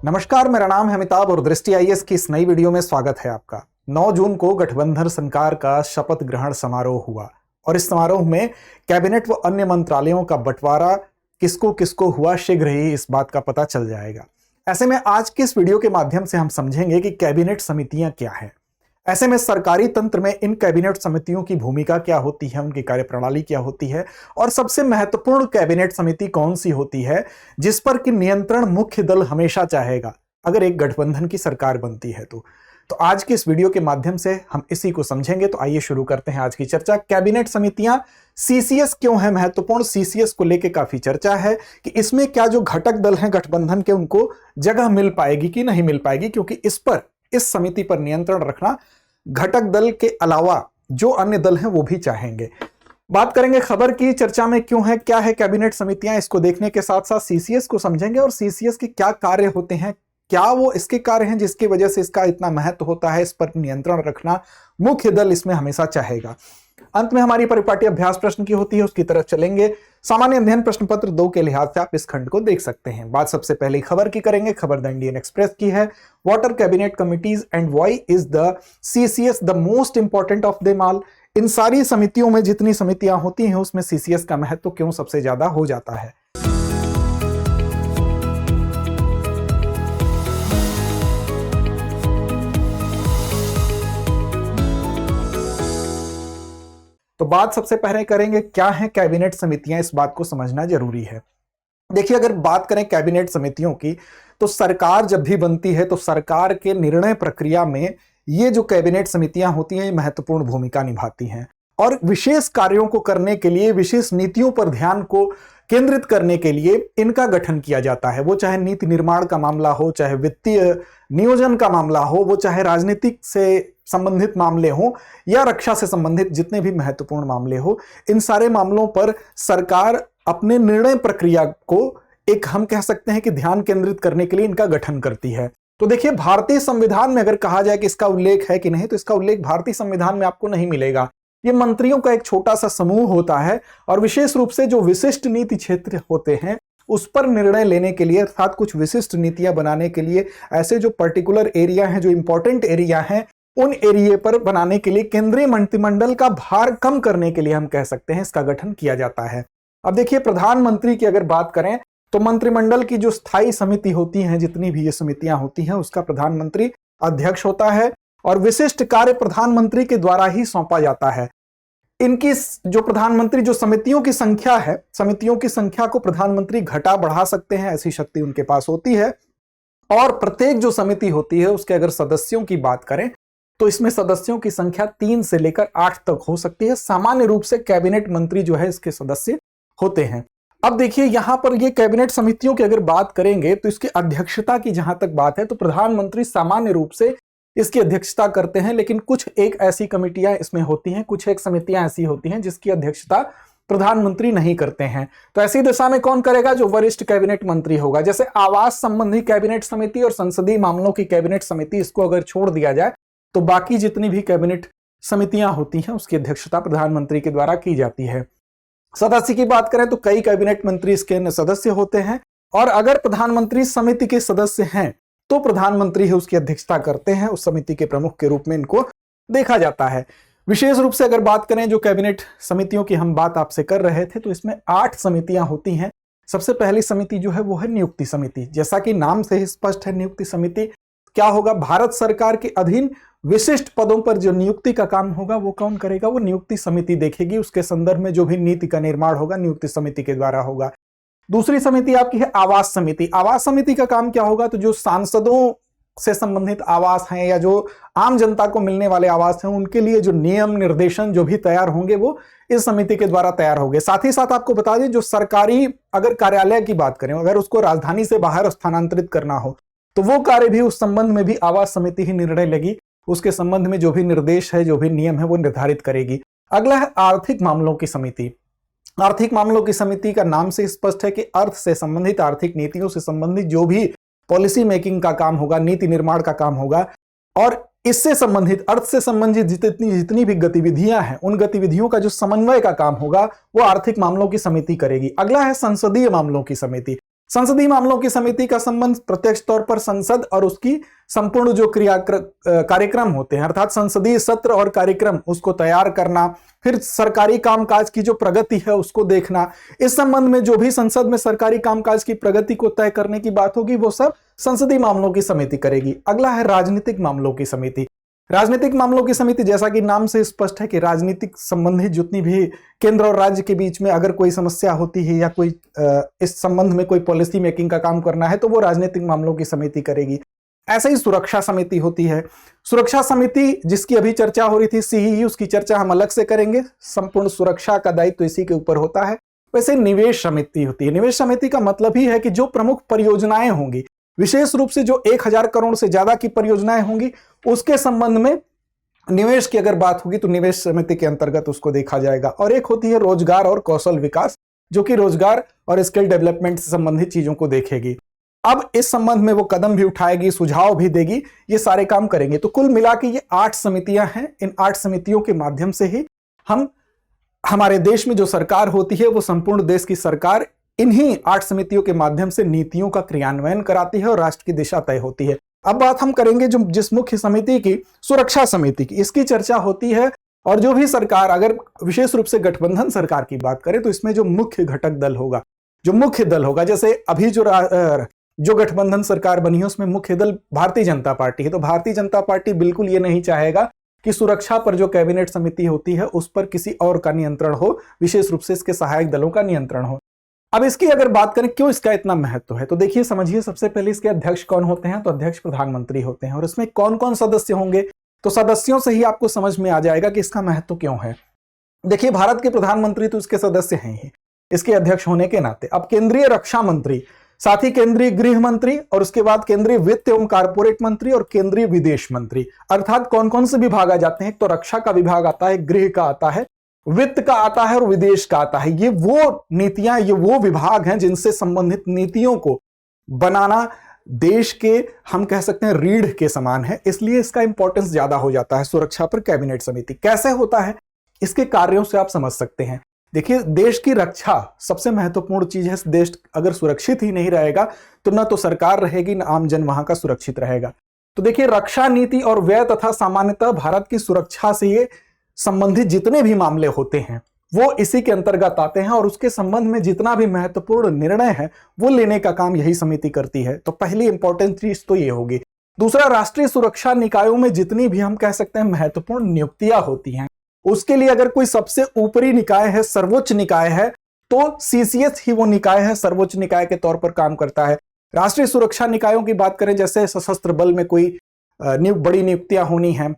नमस्कार, मेरा नाम है अमिताभ और दृष्टि आईएएस की इस नई वीडियो में स्वागत है आपका। 9 जून को गठबंधन सरकार का शपथ ग्रहण समारोह हुआ और इस समारोह में कैबिनेट व अन्य मंत्रालयों का बंटवारा किसको किसको हुआ, शीघ्र ही इस बात का पता चल जाएगा। ऐसे में आज की इस वीडियो के माध्यम से हम समझेंगे कि कैबिनेट समितियां क्या है। ऐसे में सरकारी तंत्र में इन कैबिनेट समितियों की भूमिका क्या होती है, उनकी कार्यप्रणाली क्या होती है और सबसे महत्वपूर्ण कैबिनेट समिति कौन सी होती है जिस पर कि नियंत्रण मुख्य दल हमेशा चाहेगा अगर एक गठबंधन की सरकार बनती है तो आज की इस वीडियो के माध्यम से हम इसी को समझेंगे। तो आइए शुरू करते हैं आज की चर्चा। कैबिनेट समितियां सीसीएस क्यों है महत्वपूर्ण, सीसीएस को लेकर काफी चर्चा है कि इसमें क्या जो घटक दल हैं गठबंधन के उनको जगह मिल पाएगी कि नहीं मिल पाएगी, क्योंकि इस समिति पर नियंत्रण रखना घटक दल के अलावा जो अन्य दल हैं वो भी चाहेंगे। बात करेंगे खबर की, चर्चा में क्यों है, क्या है कैबिनेट समितियां, इसको देखने के साथ साथ सीसीएस को समझेंगे और सीसीएस के क्या कार्य होते हैं, क्या वो इसके कार्य हैं जिसकी वजह से इसका इतना महत्व होता है, इस पर नियंत्रण रखना मुख्य दल इसमें हमेशा चाहेगा। अंत में हमारी परिपाटी अभ्यास प्रश्न की होती है, उसकी तरफ चलेंगे। सामान्य अध्ययन प्रश्न पत्र 2 के लिहाज से आप इस खंड को देख सकते हैं। बात सबसे पहले खबर की करेंगे। खबर द इंडियन एक्सप्रेस की है। What cabinet committees and why is the CCS the most important of them all. इन सारी समितियों में जितनी समितियां होती हैं उसमें सीसीएस का महत्व क्यों सबसे ज्यादा हो जाता है। तो बात सबसे पहले करेंगे क्या है कैबिनेट समितियां, इस बात को समझना जरूरी है। देखिए, अगर बात करें कैबिनेट समितियों की तो सरकार जब भी बनती है तो सरकार के निर्णय प्रक्रिया में ये जो कैबिनेट समितियां होती हैं ये महत्वपूर्ण भूमिका निभाती हैं और विशेष कार्यों को करने के लिए, विशेष नीतियों पर ध्यान को केंद्रित करने के लिए इनका गठन किया जाता है। वो चाहे नीति निर्माण का मामला हो, चाहे वित्तीय नियोजन का मामला हो, वो चाहे राजनीतिक से संबंधित मामले हो या रक्षा से संबंधित जितने भी महत्वपूर्ण मामले हो, इन सारे मामलों पर सरकार अपने निर्णय प्रक्रिया को एक हम कह सकते हैं कि ध्यान केंद्रित करने के लिए इनका गठन करती है। तो देखिए, भारतीय संविधान में अगर कहा जाए कि इसका उल्लेख है कि नहीं, तो इसका उल्लेख भारतीय संविधान में आपको नहीं मिलेगा। ये मंत्रियों का एक छोटा सा समूह होता है और विशेष रूप से जो विशिष्ट नीति क्षेत्र होते हैं उस पर निर्णय लेने के लिए अर्थात कुछ विशिष्ट नीतियां बनाने के लिए ऐसे जो पर्टिकुलर एरिया हैं, जो इंपॉर्टेंट एरिया हैं, उन एरिया पर बनाने के लिए केंद्रीय मंत्रिमंडल का भार कम करने के लिए हम कह सकते हैं इसका गठन किया जाता है। अब देखिए, प्रधानमंत्री की अगर बात करें तो मंत्रिमंडल की जो स्थायी समिति होती है, जितनी भी ये समितियां होती हैं, उसका प्रधानमंत्री अध्यक्ष होता है और विशिष्ट कार्य प्रधानमंत्री के द्वारा ही सौंपा जाता है। इनकी जो प्रधानमंत्री जो समितियों की संख्या है, समितियों की संख्या को प्रधानमंत्री घटा बढ़ा सकते हैं, ऐसी शक्ति उनके पास होती है। और प्रत्येक जो समिति होती है उसके अगर सदस्यों की बात करें तो इसमें सदस्यों की संख्या 3 से लेकर 8 तक हो सकती है। सामान्य रूप से कैबिनेट मंत्री जो है इसके सदस्य होते हैं। अब देखिए, यहां पर ये कैबिनेट समितियों की अगर बात करेंगे तो इसकी अध्यक्षता की जहां तक बात है तो प्रधानमंत्री सामान्य रूप से इसकी अध्यक्षता करते हैं, लेकिन कुछ एक ऐसी कमिटियां इसमें होती हैं, कुछ एक समितियां ऐसी होती हैं जिसकी अध्यक्षता प्रधानमंत्री नहीं करते हैं। तो ऐसी दशा में कौन करेगा? जो वरिष्ठ कैबिनेट मंत्री होगा। जैसे आवास संबंधी कैबिनेट समिति और संसदीय मामलों की कैबिनेट समिति, इसको अगर छोड़ दिया जाए तो बाकी जितनी भी कैबिनेट समितियां होती हैं उसकी अध्यक्षता प्रधानमंत्री के द्वारा की जाती है। सदस्य की बात करें तो कई कैबिनेट मंत्री इसके सदस्य होते हैं और अगर प्रधानमंत्री समिति के सदस्य हैं तो प्रधानमंत्री ही उसकी अध्यक्षता करते हैं, उस समिति के प्रमुख के रूप में इनको देखा जाता है। विशेष रूप से अगर बात करें जो कैबिनेट समितियों की हम बात आपसे कर रहे थे तो इसमें 8 समितियां होती हैं। सबसे पहली समिति जो है वो है नियुक्ति समिति। जैसा कि नाम से ही स्पष्ट है, नियुक्ति समिति क्या होगा? भारत सरकार के अधीन विशिष्ट पदों पर जो नियुक्ति का काम होगा वो कौन करेगा? वो नियुक्ति समिति देखेगी। उसके संदर्भ में जो भी नीति का निर्माण होगा नियुक्ति समिति के द्वारा होगा। दूसरी समिति आपकी है आवास समिति। आवास समिति का काम क्या होगा? तो जो सांसदों से संबंधित आवास हैं या जो आम जनता को मिलने वाले आवास हैं उनके लिए जो नियम निर्देशन जो भी तैयार होंगे वो इस समिति के द्वारा तैयार होंगे। साथ ही साथ आपको बता दें, जो सरकारी अगर कार्यालय की बात करें, अगर उसको राजधानी से बाहर स्थानांतरित करना हो तो वो कार्य भी उस संबंध में भी आवास समिति ही निर्णय लेगी। उसके संबंध में जो भी निर्देश है, जो भी नियम है वो निर्धारित करेगी। अगला है आर्थिक मामलों की समिति। आर्थिक मामलों की समिति का नाम से स्पष्ट है कि अर्थ से संबंधित, आर्थिक नीतियों से संबंधित जो भी पॉलिसी मेकिंग का काम होगा, नीति निर्माण का काम होगा और इससे संबंधित, अर्थ से संबंधित जितनी भी गतिविधियां हैं उन गतिविधियों का जो समन्वय का काम होगा वो आर्थिक मामलों की समिति करेगी। अगला है संसदीय मामलों की समिति। संसदीय मामलों की समिति का संबंध प्रत्यक्ष तौर पर संसद और उसकी संपूर्ण जो कार्यक्रम होते हैं, अर्थात संसदीय सत्र और कार्यक्रम, उसको तैयार करना, फिर सरकारी कामकाज की जो प्रगति है उसको देखना। इस संबंध में जो भी संसद में सरकारी कामकाज की प्रगति को तय करने की बात होगी वो सब संसदीय मामलों की समिति करेगी। अगला है राजनीतिक मामलों की समिति। राजनीतिक मामलों की समिति, जैसा कि नाम से स्पष्ट है कि राजनीतिक संबंधित जितनी भी केंद्र और राज्य के बीच में अगर कोई समस्या होती है या कोई इस संबंध में कोई पॉलिसी मेकिंग का काम करना है तो वो राजनीतिक मामलों की समिति करेगी। ऐसे ही सुरक्षा समिति होती है। सुरक्षा समिति जिसकी अभी चर्चा हो रही थी सीईई, उसकी चर्चा हम अलग से करेंगे। संपूर्ण सुरक्षा का दायित्व तो इसी के ऊपर होता है। वैसे निवेश समिति होती है। निवेश समिति का मतलब ही है कि जो प्रमुख परियोजनाएं होंगी, विशेष रूप से जो 1000 करोड़ से ज्यादा की परियोजनाएं होंगी, उसके संबंध में निवेश की अगर बात होगी तो निवेश समिति के अंतर्गत उसको देखा जाएगा। और एक होती है रोजगार और कौशल विकास, जो कि रोजगार और स्किल डेवलपमेंट से संबंधित चीजों को देखेगी। अब इस संबंध में वो कदम भी उठाएगी, सुझाव भी देगी, ये सारे काम करेंगे। तो कुल मिला के ये 8 समितियां हैं। इन 8 समितियों के माध्यम से ही हमारे देश में जो सरकार होती है वो संपूर्ण देश की सरकार इन्हीं 8 समितियों के माध्यम से नीतियों का क्रियान्वयन कराती है और राष्ट्र की दिशा तय होती है। अब बात हम करेंगे जो जिस मुख्य समिति की, सुरक्षा समिति की, इसकी चर्चा होती है। और जो भी सरकार, अगर विशेष रूप से गठबंधन सरकार की बात करें तो इसमें जो मुख्य घटक दल होगा, जो मुख्य दल होगा, जैसे अभी जो गठबंधन सरकार बनी है उसमें मुख्य दल भारतीय जनता पार्टी है। तो भारतीय जनता पार्टी बिल्कुल ये नहीं चाहेगा कि सुरक्षा पर जो कैबिनेट समिति होती है उस पर किसी और का नियंत्रण हो, विशेष रूप से इसके सहायक दलों का नियंत्रण हो। अब इसकी अगर बात करें क्यों इसका इतना महत्व है, तो देखिए समझिए, सबसे पहले इसके अध्यक्ष कौन होते हैं, तो अध्यक्ष प्रधानमंत्री होते हैं। और इसमें कौन कौन सदस्य होंगे, तो सदस्यों से ही आपको समझ में आ जाएगा कि इसका महत्व क्यों है। देखिए, भारत के प्रधानमंत्री तो इसके सदस्य हैं ही, इसके अध्यक्ष होने के नाते। अब केंद्रीय रक्षा मंत्री, साथ ही केंद्रीय गृह मंत्री, और उसके बाद केंद्रीय वित्त एवं कारपोरेट मंत्री और केंद्रीय विदेश मंत्री, अर्थात कौन कौन से विभाग आ जाते हैं, तो रक्षा का विभाग आता है, गृह का आता है, वित्त का आता है और विदेश का आता है। ये वो नीतियां, ये वो विभाग हैं जिनसे संबंधित नीतियों को बनाना देश के, हम कह सकते हैं, रीढ़ के समान है। इसलिए इसका इंपॉर्टेंस ज्यादा हो जाता है सुरक्षा पर कैबिनेट समिति। कैसे होता है, इसके कार्यों से आप समझ सकते हैं। देखिए, देश की रक्षा सबसे महत्वपूर्ण चीज है। देश अगर सुरक्षित ही नहीं रहेगा तो न तो सरकार रहेगी, न आम जन वहां का सुरक्षित रहेगा। तो देखिए, रक्षा नीति और व्यय तथा सामान्यतः भारत की सुरक्षा से ये संबंधित जितने भी मामले होते हैं वो इसी के अंतर्गत आते हैं। और उसके संबंध में जितना भी महत्वपूर्ण निर्णय है वो लेने का काम यही समिति करती है। तो पहली इंपॉर्टेंट चीज तो ये होगी। दूसरा, राष्ट्रीय सुरक्षा निकायों में जितनी भी, हम कह सकते हैं, महत्वपूर्ण नियुक्तियां होती हैं, उसके लिए अगर कोई सबसे ऊपरी निकाय है, सर्वोच्च निकाय है, तो सीसीएस ही वो निकाय है, सर्वोच्च निकाय के तौर पर काम करता है। राष्ट्रीय सुरक्षा निकायों की बात करें, जैसे सशस्त्र बल में कोई बड़ी नियुक्तियां होनी है,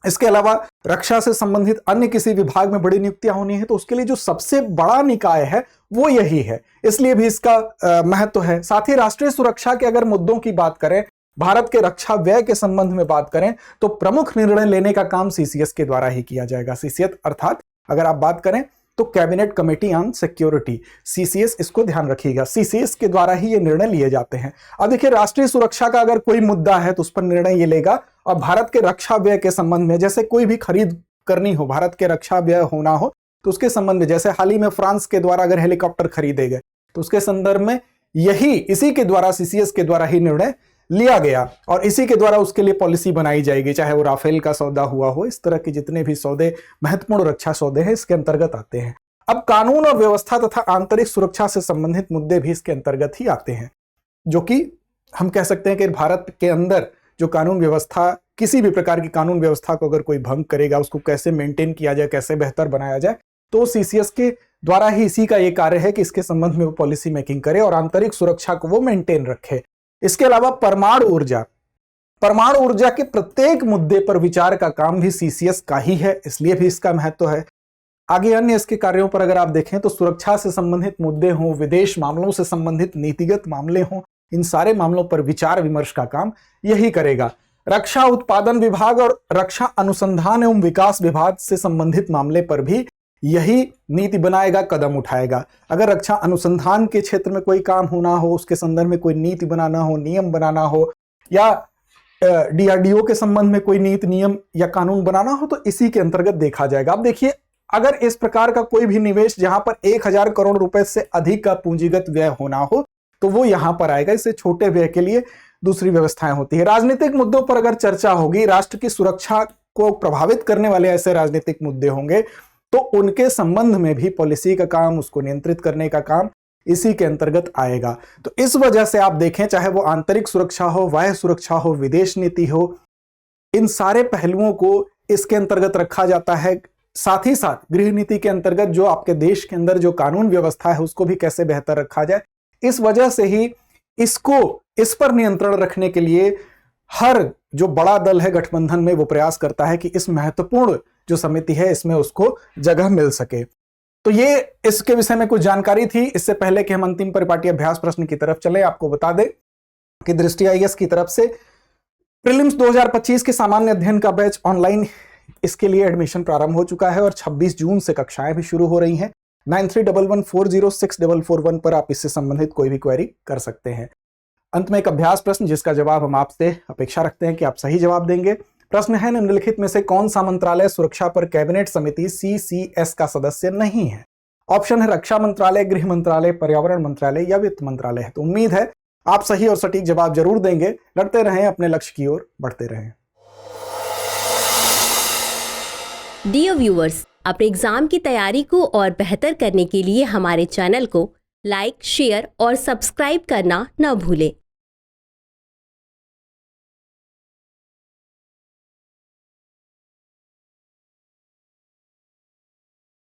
इसके अलावा रक्षा से संबंधित अन्य किसी विभाग में बड़ी नियुक्तियां होनी है, तो उसके लिए जो सबसे बड़ा निकाय है वो यही है। इसलिए भी इसका महत्व है। साथ ही राष्ट्रीय सुरक्षा के अगर मुद्दों की बात करें, भारत के रक्षा व्यय के संबंध में बात करें, तो प्रमुख निर्णय लेने का काम सीसीएस के द्वारा ही किया जाएगा। सीसीएस अर्थात अगर आप बात करें तो cabinet committee on security, CCS, इसको ध्यान रखिएगा, सीसीएस के द्वारा ही ये निर्णय लिए जाते हैं। अब देखिए, राष्ट्रीय सुरक्षा का अगर कोई मुद्दा है तो उस पर निर्णय ये लेगा। और भारत के रक्षा व्यय के संबंध में, जैसे कोई भी खरीद करनी हो, भारत के रक्षा व्यय होना हो, तो उसके संबंध में, जैसे हाल ही में फ्रांस के द्वारा अगर हेलीकॉप्टर खरीदे गए तो उसके संदर्भ में इसी के द्वारा, सीसीएस के द्वारा ही निर्णय लिया गया और इसी के द्वारा उसके लिए पॉलिसी बनाई जाएगी। चाहे वो राफेल का सौदा हुआ हो, इस तरह के जितने भी सौदे, महत्वपूर्ण रक्षा सौदे हैं, इसके अंतर्गत आते हैं। अब कानून और व्यवस्था तथा आंतरिक सुरक्षा से संबंधित मुद्दे भी इसके अंतर्गत ही आते हैं, जो कि हम कह सकते हैं कि भारत के अंदर जो कानून व्यवस्था, किसी भी प्रकार की कानून व्यवस्था को अगर कोई भंग करेगा, उसको कैसे मेंटेन किया जाए, कैसे बेहतर बनाया जाए, तो सीसीएस के द्वारा ही इसी का ये कार्य है कि इसके संबंध में वो पॉलिसी मेकिंग करे और आंतरिक सुरक्षा को वो मेंटेन रखे। इसके अलावा परमाणु ऊर्जा के प्रत्येक मुद्दे पर विचार का काम भी सीसीएस का ही है, इसलिए भी इसका महत्व है। आगे अन्य इसके कार्यों पर अगर आप देखें तो सुरक्षा से संबंधित मुद्दे हों, विदेश मामलों से संबंधित नीतिगत मामले हों, इन सारे मामलों पर विचार विमर्श का काम यही करेगा। रक्षा उत्पादन विभाग और रक्षा अनुसंधान एवं विकास विभाग से संबंधित मामले पर भी यही नीति बनाएगा, कदम उठाएगा। अगर रक्षा अनुसंधान के क्षेत्र में कोई काम होना हो, उसके संदर्भ में कोई नीति बनाना हो, नियम बनाना हो, या डीआरडीओ के संबंध में कोई नीति, नियम या कानून बनाना हो, तो इसी के अंतर्गत देखा जाएगा। अब देखिए, अगर इस प्रकार का कोई भी निवेश जहां पर 1000 करोड़ रुपए से अधिक का पूंजीगत व्यय होना हो, तो वो यहां पर आएगा। इससे छोटे व्यय के लिए दूसरी व्यवस्थाएं होती है। राजनीतिक मुद्दों पर अगर चर्चा होगी, राष्ट्र की सुरक्षा को प्रभावित करने वाले ऐसे राजनीतिक मुद्दे होंगे, तो उनके संबंध में भी पॉलिसी का काम, उसको नियंत्रित करने का काम इसी के अंतर्गत आएगा। तो इस वजह से आप देखें, चाहे वो आंतरिक सुरक्षा हो, बाह्य सुरक्षा हो, विदेश नीति हो, इन सारे पहलुओं को इसके अंतर्गत रखा जाता है। साथ ही साथ गृह नीति के अंतर्गत जो आपके देश के अंदर जो कानून व्यवस्था है उसको भी कैसे बेहतर रखा जाए, इस वजह से ही इस पर नियंत्रण रखने के लिए हर जो बड़ा दल है गठबंधन में, वो प्रयास करता है कि इस महत्वपूर्ण जो समिति है इसमें उसको जगह मिल सके। तो ये इसके विषय में कुछ जानकारी थी। इससे पहले कि हम अंतिम परिपाटी अभ्यास प्रश्न की तरफ चले, आपको बता दें कि दृष्टि आईएएस की तरफ से प्रीलिम्स 2025 के सामान्य अध्ययन का बैच ऑनलाइन, इसके लिए एडमिशन प्रारंभ हो चुका है और 26 जून से कक्षाएं भी शुरू हो रही हैं। 9311406441 पर आप इससे संबंधित कोई भी क्वेरी कर सकते हैं। अंत में एक अभ्यास प्रश्न जिसका जवाब हम आपसे अपेक्षा रखते हैं कि आप सही जवाब देंगे। प्रश्न है, निम्नलिखित में से कौन सा मंत्रालय सुरक्षा पर कैबिनेट समिति CCS का सदस्य नहीं है? ऑप्शन है रक्षा मंत्रालय, गृह मंत्रालय, पर्यावरण मंत्रालय या वित्त मंत्रालय है। तो उम्मीद है आप सही और सटीक जवाब जरूर देंगे। लड़ते रहें, अपने लक्ष्य की ओर बढ़ते रहें। डियर व्यूअर्स, अपने एग्जाम की तैयारी को और बेहतर करने के लिए हमारे चैनल को लाइक, शेयर और सब्सक्राइब करना न भूलें।